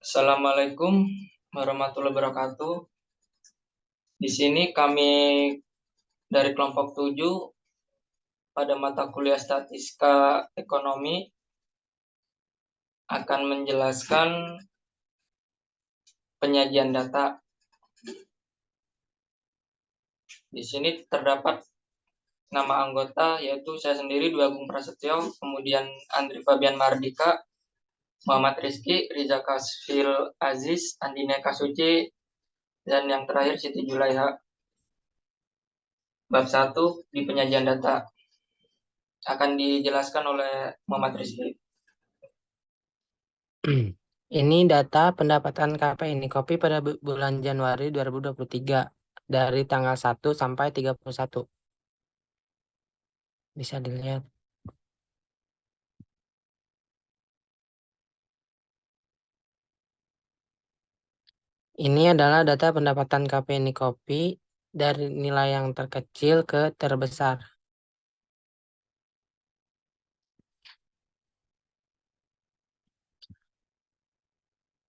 Assalamualaikum warahmatullahi wabarakatuh. Di sini kami dari kelompok 7 pada mata kuliah Statistika Ekonomi akan menjelaskan penyajian data. Di sini terdapat nama anggota yaitu saya sendiri Dwi Agung Prasetyo, kemudian Andri Fabian Mardika, Muhammad Rizky, Riza Kasfil Aziz, Andina Kasuci, dan yang terakhir Siti Julaiha. Bab 1 di penyajian data akan dijelaskan oleh Muhammad Rizky. Ini data pendapatan KPI Kopi pada bulan Januari 2023 dari tanggal 1 sampai 31. Bisa dilihat. Ini adalah data pendapatan KPI Kopi dari nilai yang terkecil ke terbesar.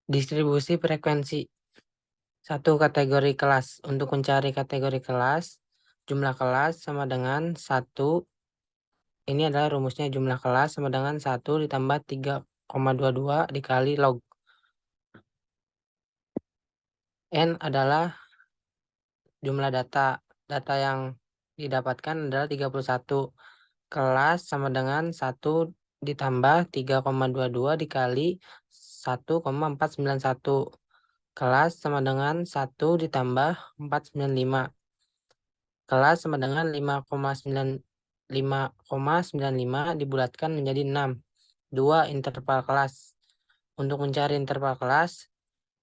Distribusi frekuensi. Satu kategori kelas. Untuk mencari kategori kelas, jumlah kelas sama dengan 1. Ini adalah rumusnya, jumlah kelas sama dengan 1 ditambah 3,22 dikali log. N adalah jumlah data. Data yang didapatkan adalah 31. Kelas sama dengan 1 ditambah 3,22 dikali 1,491. Kelas sama dengan 1 ditambah 495. Kelas sama dengan 5,95 dibulatkan menjadi 6. 2 interval kelas. Untuk mencari interval kelas,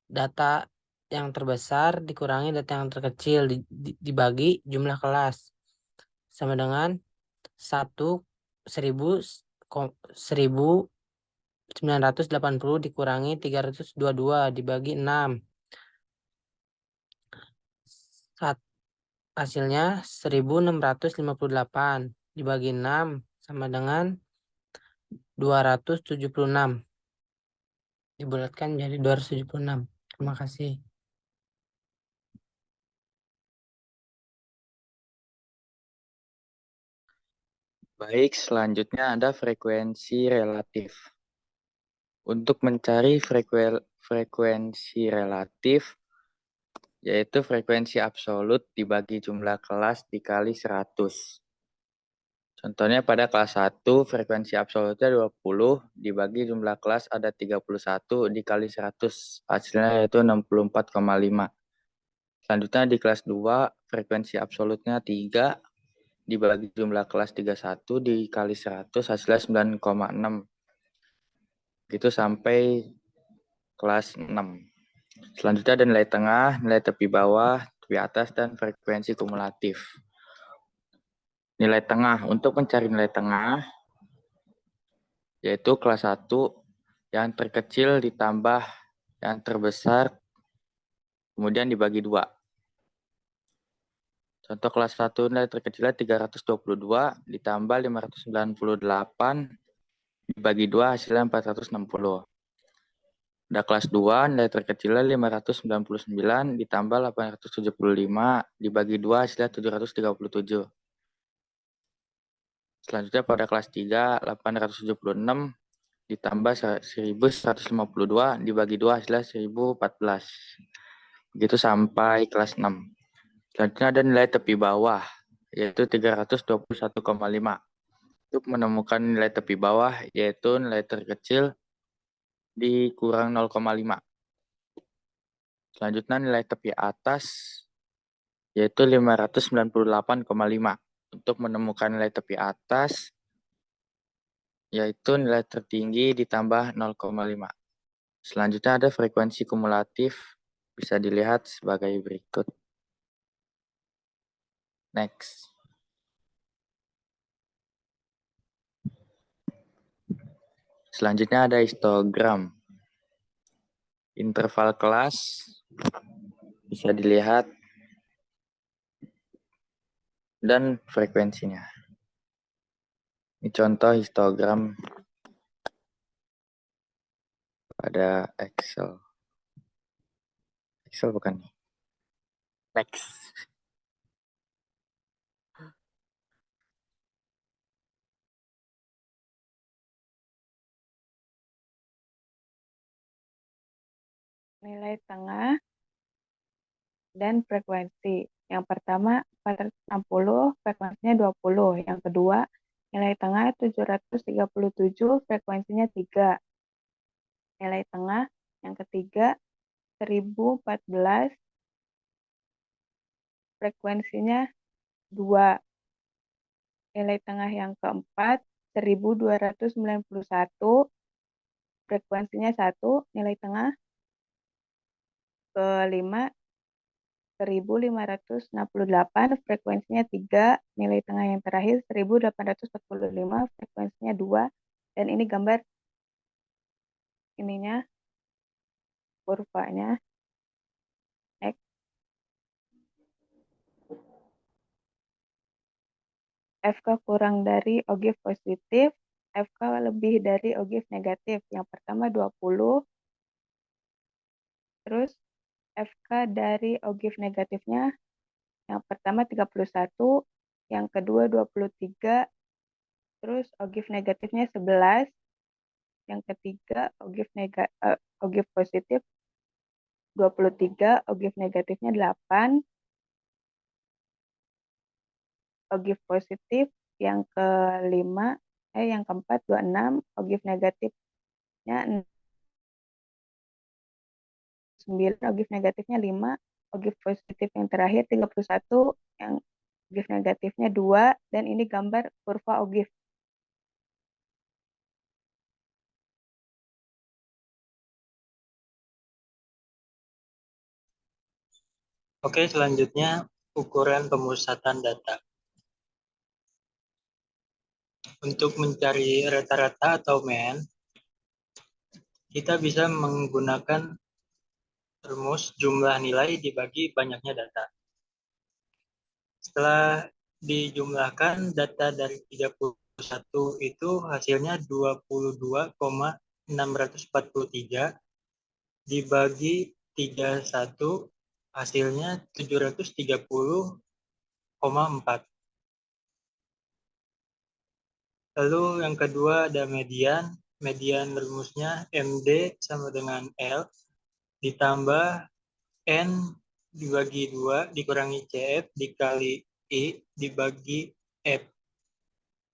data yang terbesar dikurangi data yang terkecil dibagi jumlah kelas sama dengan 1980 dikurangi 322 dibagi 6. Hasilnya 1658 dibagi 6 sama dengan 276. Dibulatkan jadi 276. Terima kasih. Baik, selanjutnya ada frekuensi relatif. Untuk mencari frekuensi relatif, yaitu frekuensi absolut dibagi jumlah kelas dikali 100. Contohnya pada kelas 1, frekuensi absolutnya 20, dibagi jumlah kelas ada 31 dikali 100, hasilnya yaitu 64,5. Selanjutnya di kelas 2, frekuensi absolutnya 3, dibagi jumlah kelas 31 dikali 100 hasilnya 9,6. Gitu sampai kelas 6. Selanjutnya ada nilai tengah, nilai tepi bawah, tepi atas, dan frekuensi kumulatif. Nilai tengah. Untuk mencari nilai tengah, yaitu kelas 1 yang terkecil ditambah yang terbesar, kemudian dibagi 2. Contoh kelas 1 nilai terkecilnya 322 ditambah 598 dibagi 2 hasilnya 460. Ada kelas 2 nilai terkecilnya 599 ditambah 875 dibagi 2 hasilnya 737. Selanjutnya pada kelas 3 876 ditambah 1152 dibagi 2 hasilnya 1014. Begitu sampai kelas 6. Selanjutnya ada nilai tepi bawah, yaitu 321,5. Untuk menemukan nilai tepi bawah, yaitu nilai terkecil dikurang 0,5. Selanjutnya nilai tepi atas, yaitu 598,5. Untuk menemukan nilai tepi atas, yaitu nilai tertinggi ditambah 0,5. Selanjutnya ada frekuensi kumulatif, bisa dilihat sebagai berikut. Next. Selanjutnya ada histogram. Interval kelas bisa dilihat dan frekuensinya. Ini contoh histogram pada Excel. Excel bukan nih. Next. Nilai tengah dan frekuensi. Yang pertama 460, frekuensinya 20. Yang kedua, nilai tengah 737, frekuensinya 3. Nilai tengah yang ketiga 1014, frekuensinya 2. Nilai tengah yang keempat 1291, frekuensinya 1. Nilai tengah kelima 1568, frekuensinya 3. Nilai tengah yang terakhir 1845, frekuensinya 2. Dan ini gambar ininya, kurvanya. Next. FK kurang dari ogive positif, FK lebih dari ogive negatif. Yang pertama 20, terus FK dari ogive negatifnya yang pertama 31, yang kedua 23, terus ogive negatifnya 11, yang ketiga ogive positif 23, ogive negatifnya 8, ogive positif yang yang keempat 26, ogive negatifnya 9, ogive negatifnya 5, ogive positif yang terakhir 31, yang ogive negatifnya 2, dan ini gambar kurva ogive. Oke, selanjutnya ukuran pemusatan data. Untuk mencari rata-rata atau mean, kita bisa menggunakan rumus jumlah nilai dibagi banyaknya data. Setelah dijumlahkan data dari 31 itu hasilnya 22,643 dibagi 31 hasilnya 730,4. Lalu yang kedua ada median. Median rumusnya MD sama dengan L ditambah N dibagi 2 dikurangi CF dikali I dibagi F.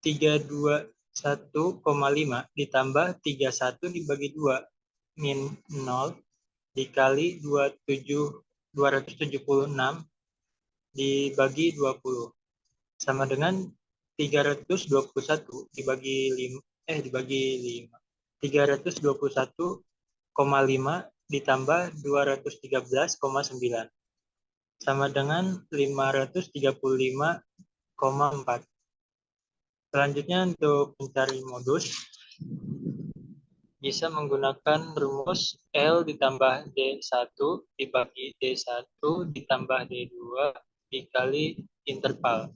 321,5 ditambah 31 dibagi 2 min 0 dikali 276 dibagi 20 sama dengan 321 dibagi 5 321,5 ditambah 213,9 sama dengan 535,4. Selanjutnya untuk mencari modus bisa menggunakan rumus L ditambah D1 dibagi D1 ditambah D2 dikali interval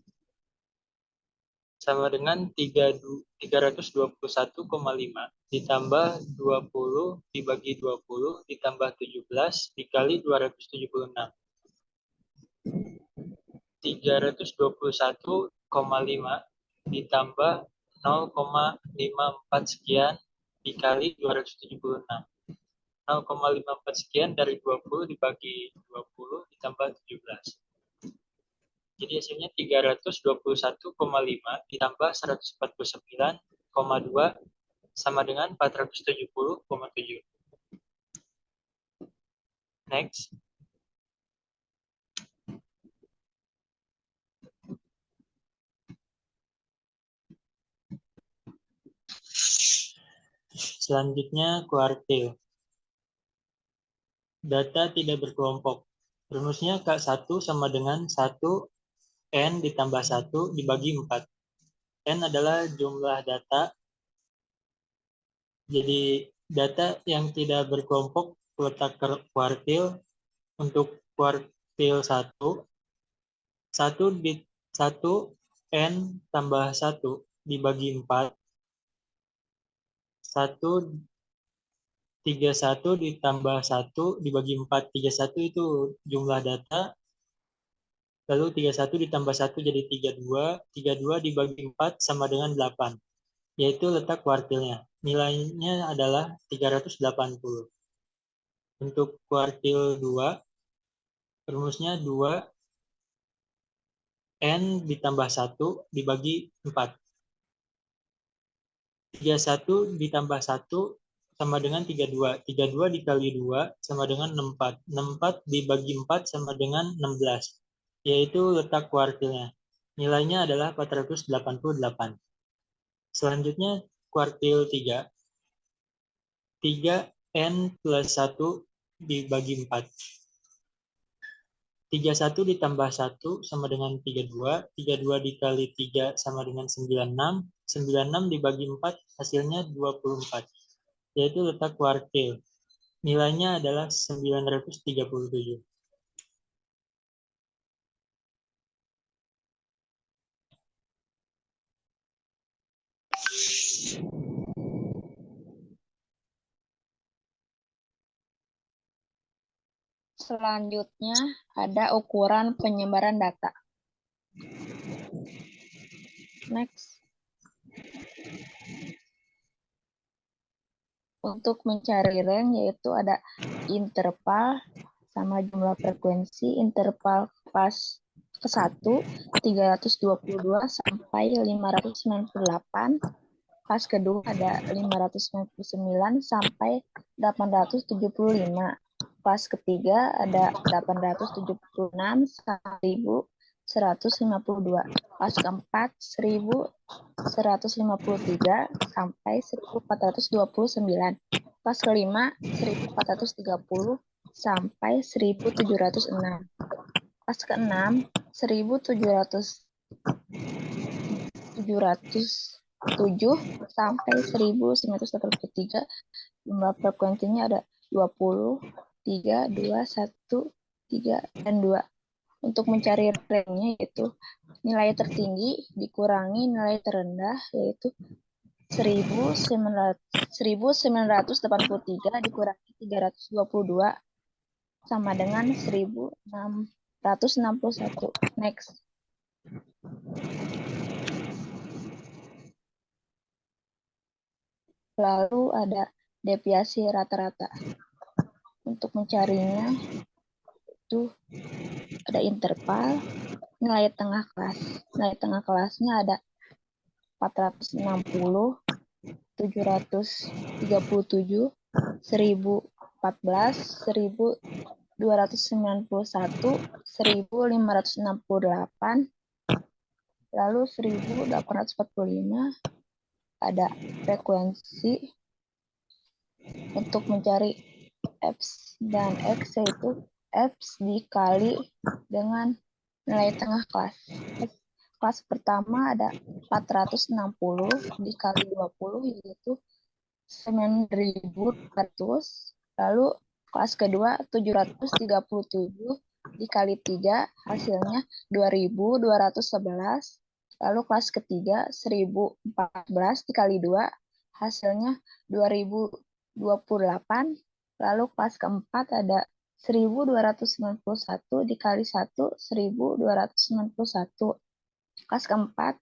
sama dengan 321,5 ditambah 20 dibagi 20 ditambah 17 dikali 276. 321,5 ditambah 0,54 sekian dikali 276. 0,54 sekian dari 20 dibagi 20 ditambah 17. Jadi hasilnya 321,5 ditambah 149,2 sama dengan 470,7. Next. Selanjutnya kuartil. Data tidak berkelompok. Rumusnya K1 sama dengan 1 N ditambah 1 dibagi 4. N adalah jumlah data. Jadi data yang tidak berkelompok letak kuartil. Untuk kuartil 1 N tambah 1 dibagi 4. 1 31 ditambah 1 dibagi 4. 31 itu jumlah data. Lalu 31 ditambah 1 jadi 32. 32 dibagi 4 sama dengan 8. Yaitu letak kuartilnya. Nilainya adalah 380. Untuk kuartil 2, rumusnya 2 N ditambah 1 dibagi 4. 31 ditambah 1 sama dengan 32. 32 dikali 2 sama dengan 64. 64 dibagi 4 sama dengan 16. Yaitu letak kuartilnya. Nilainya adalah 488. Selanjutnya kuartil 3. 3N plus 1 dibagi 4. 31 ditambah 1 sama dengan 32. 32 dikali 3 sama dengan 96. 96 dibagi 4 hasilnya 24. Yaitu letak kuartil. Nilainya adalah 937. Selanjutnya ada ukuran penyebaran data. Next. Untuk mencari range yaitu ada interval sama jumlah frekuensi. Interval kelas ke-1 322 sampai 598. Kelas kedua ada 599 sampai 875. Kelas ketiga ada 876 sampai 1152. Kelas keempat 1153 sampai 1429. Kelas kelima 1430 sampai 1706. Kelas keenam 1707 sampai 1983. Jumlah frekuensinya ada 20, 3, 2, 1, 3, dan 2. Untuk mencari range-nya yaitu nilai tertinggi dikurangi nilai terendah yaitu 1983 dikurangi 322 sama dengan 1661. Next. Lalu ada deviasi rata-rata. Untuk mencarinya itu ada interval, nilai tengah kelas. Nilai tengah kelasnya ada 460, 737, 1014, 1291, 1568, lalu 1845. Ada frekuensi. Untuk mencari F dan X yaitu F dikali dengan nilai tengah kelas. Kelas pertama ada 460 dikali 20 yaitu 9.400. Lalu kelas kedua 737 dikali 3 hasilnya 2.211. Lalu kelas ketiga 1014 dikali 2 hasilnya 2028. Lalu kelas keempat ada 1291 dikali 1 1291. Kelas keempat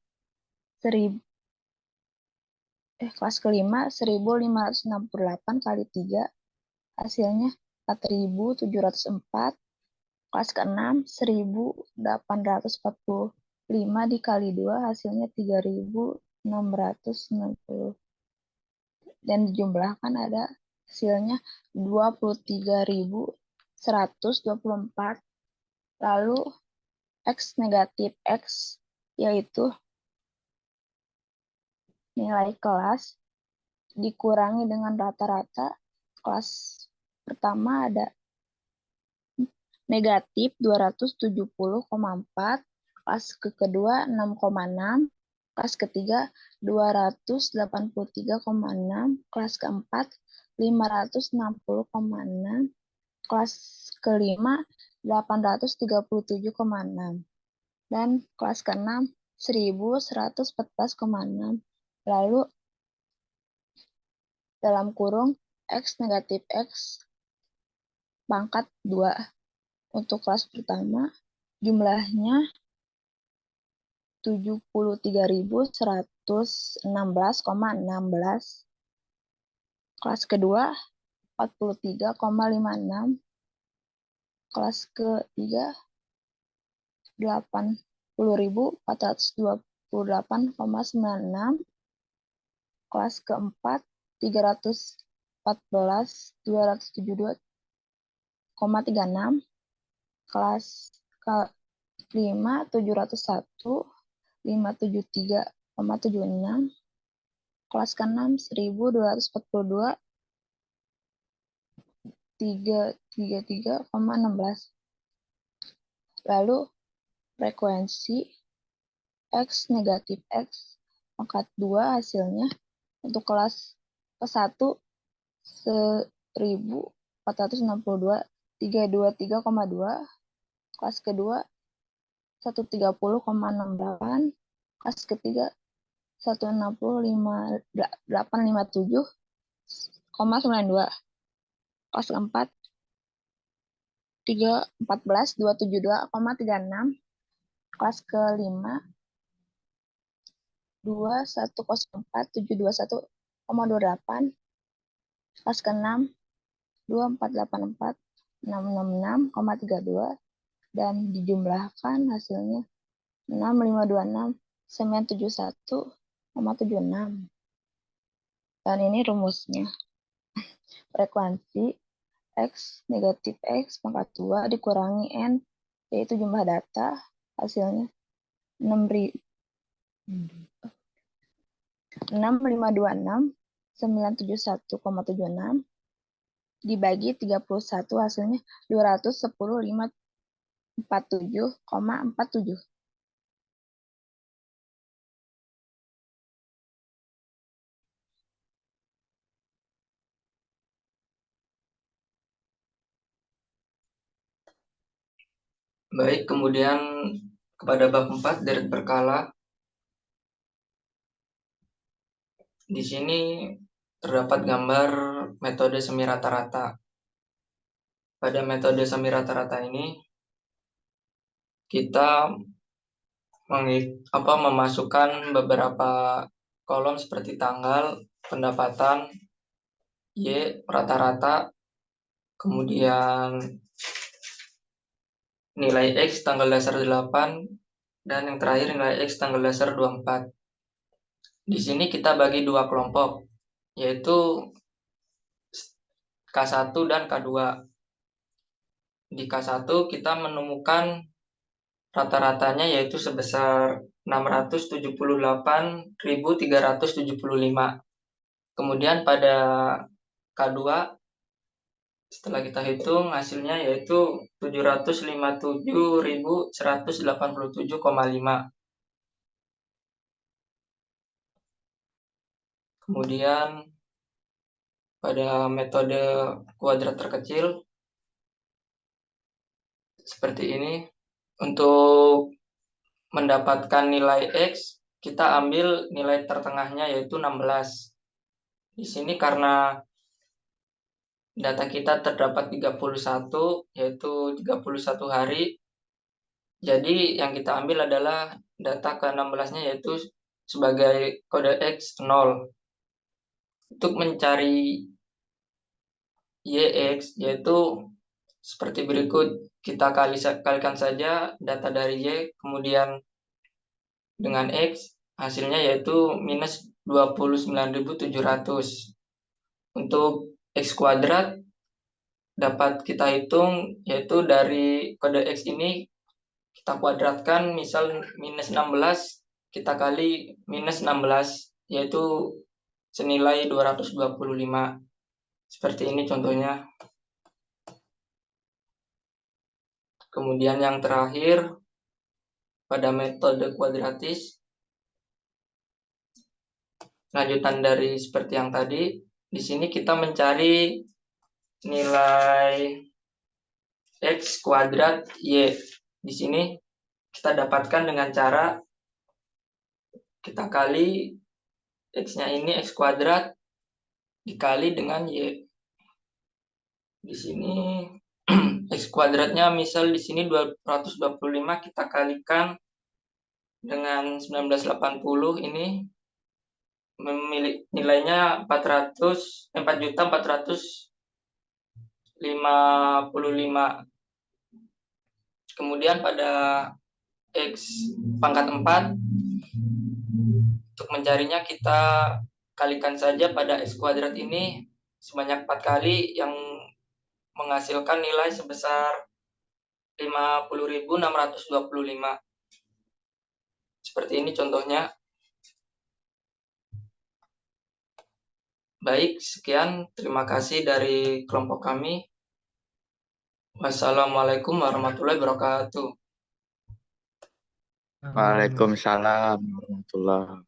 kelas kelima 1568 kali 3 hasilnya 4704. Kelas keenam 1845 dikali 2 hasilnya 3690. Dan dijumlahkan ada hasilnya 23.124. Lalu X negatif X yaitu nilai kelas dikurangi dengan rata-rata. Kelas pertama ada negatif 270,4, kelas kedua 6,6, kelas ketiga 283,6, kelas keempat 560,6, kelas kelima 837,6, dan kelas keenam 1114,6. Lalu dalam kurung X negatif X pangkat 2. Untuk kelas pertama, jumlahnya 73.116,16. Kelas kedua, 43,56. Kelas ketiga, 80.428,96. Kelas keempat, 314.272,36. Kelas kelima, 701.573,76. Kelas ke-6, 1.242.333,16. Lalu frekuensi X negatif X pangkat 2 hasilnya untuk kelas ke-1 1.462.323,2, kelas kedua 130,68, kelas ketiga 160.857,92, kelas keempat 14.272,36, kelas kelima 2104721,28, kelas ke-6 2484.666,32, dan dijumlahkan hasilnya 6.526.971,76. Dan ini rumusnya. Frekuensi X negatif X pangkat 2 dikurangi N, yaitu jumlah data, hasilnya 6.526.971,76 dibagi 31 hasilnya 210.547,47. Baik, kemudian kepada bab 4 deret berkala. Di sini terdapat gambar metode semi rata-rata. Pada metode semi rata-rata ini kita memasukkan beberapa kolom seperti tanggal, pendapatan, Y, rata-rata, kemudian nilai X tanggal dasar 8, dan yang terakhir nilai X tanggal dasar 24. Di sini kita bagi dua kelompok, yaitu K1 dan K2. Di K1 kita menemukan rata-ratanya yaitu sebesar 678.375. Kemudian pada K2 setelah kita hitung hasilnya yaitu 757.187,5. Kemudian pada metode kuadrat terkecil seperti ini. Untuk mendapatkan nilai X, kita ambil nilai tertengahnya yaitu 16. Di sini karena data kita terdapat 31, yaitu 31 hari. Jadi yang kita ambil adalah data ke-16-nya yaitu sebagai kode X 0. Untuk mencari YX yaitu seperti berikut. Kita kalikan saja data dari Y kemudian dengan X, hasilnya yaitu minus 29.700. Untuk X kuadrat dapat kita hitung yaitu dari kode X ini kita kuadratkan, misal minus 16 kita kali minus 16 yaitu senilai 225. Seperti ini contohnya. Kemudian yang terakhir pada metode kuadratis, lanjutan dari seperti yang tadi. Di sini kita mencari nilai X kuadrat Y. Di sini kita dapatkan dengan cara kita kali X-nya ini X kuadrat dikali dengan Y. Di sini X kuadratnya misal di sini 225 kita kalikan dengan 1980 ini nilainya 4.455. Kemudian pada X pangkat 4 untuk mencarinya kita kalikan saja pada X kuadrat ini sebanyak 4 kali yang menghasilkan nilai sebesar 50.625. Seperti ini contohnya. Baik, sekian. Terima kasih dari kelompok kami. Wassalamualaikum warahmatullahi wabarakatuh. Waalaikumsalam warahmatullahi